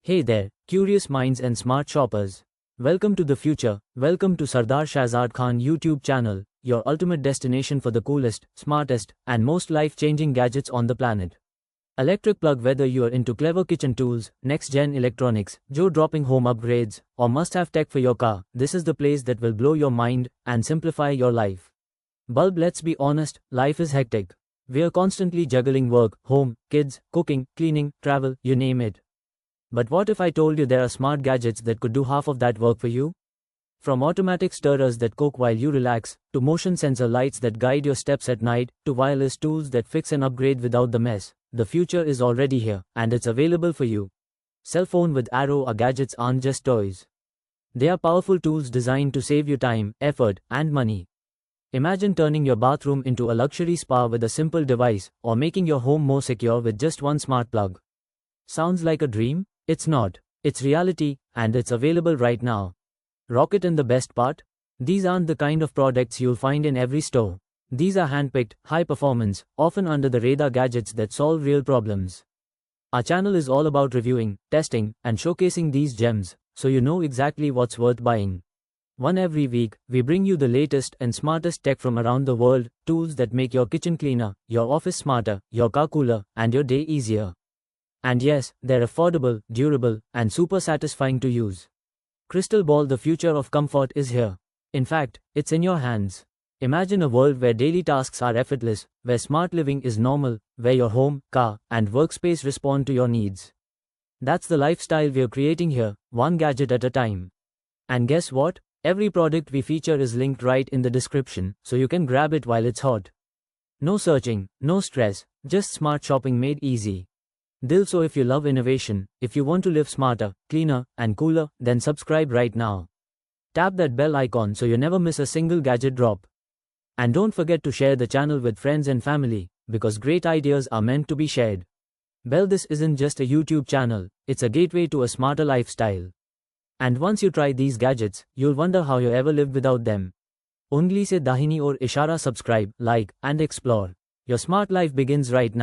Hey there, curious minds and smart shoppers. Welcome to the future. Welcome to Sardar Shahzad Khan YouTube channel, your ultimate destination for the coolest, smartest, and most life-changing gadgets on the planet. Electric plug. Whether you are into clever kitchen tools, next-gen electronics, jaw-dropping home upgrades, or must-have tech for your car, this is the place that will blow your mind and simplify your life. Bulb. Let's be honest, life is hectic. We are constantly juggling work, home, kids, cooking, cleaning, travel, you name it. But what if I told you there are smart gadgets that could do half of that work for you? From automatic stirrers that cook while you relax, to motion sensor lights that guide your steps at night, to wireless tools that fix and upgrade without the mess, the future is already here, and it's available for you. Cell phone with arrow. Our gadgets aren't just toys. They are powerful tools designed to save you time, effort, and money. Imagine turning your bathroom into a luxury spa with a simple device, or making your home more secure with just one smart plug. Sounds like a dream? It's not. It's reality, and it's available right now. Rocket. And the best part? These aren't the kind of products you'll find in every store. These are hand-picked, high-performance, often under-the-radar gadgets that solve real problems. Our channel is all about reviewing, testing, and showcasing these gems, so you know exactly what's worth buying. Every week, we bring you the latest and smartest tech from around the world, tools that make your kitchen cleaner, your office smarter, your car cooler, and your day easier. And yes, they're affordable, durable, and super satisfying to use. Crystal ball. The future of comfort is here. In fact, it's in your hands. Imagine a world where daily tasks are effortless, where smart living is normal, where your home, car, and workspace respond to your needs. That's the lifestyle we're creating here, one gadget at a time. And guess what? Every product we feature is linked right in the description, so you can grab it while it's hot. No searching, no stress, just smart shopping made easy. Dil. So if you love innovation, if you want to live smarter, cleaner, and cooler, then subscribe right now. Tap that bell icon so you never miss a single gadget drop. And don't forget to share the channel with friends and family, because great ideas are meant to be shared. Well, this isn't just a YouTube channel, it's a gateway to a smarter lifestyle. And once you try these gadgets, you'll wonder how you ever lived without them. Ungli se dahini or ishara. Subscribe, like, and explore. Your smart life begins right now.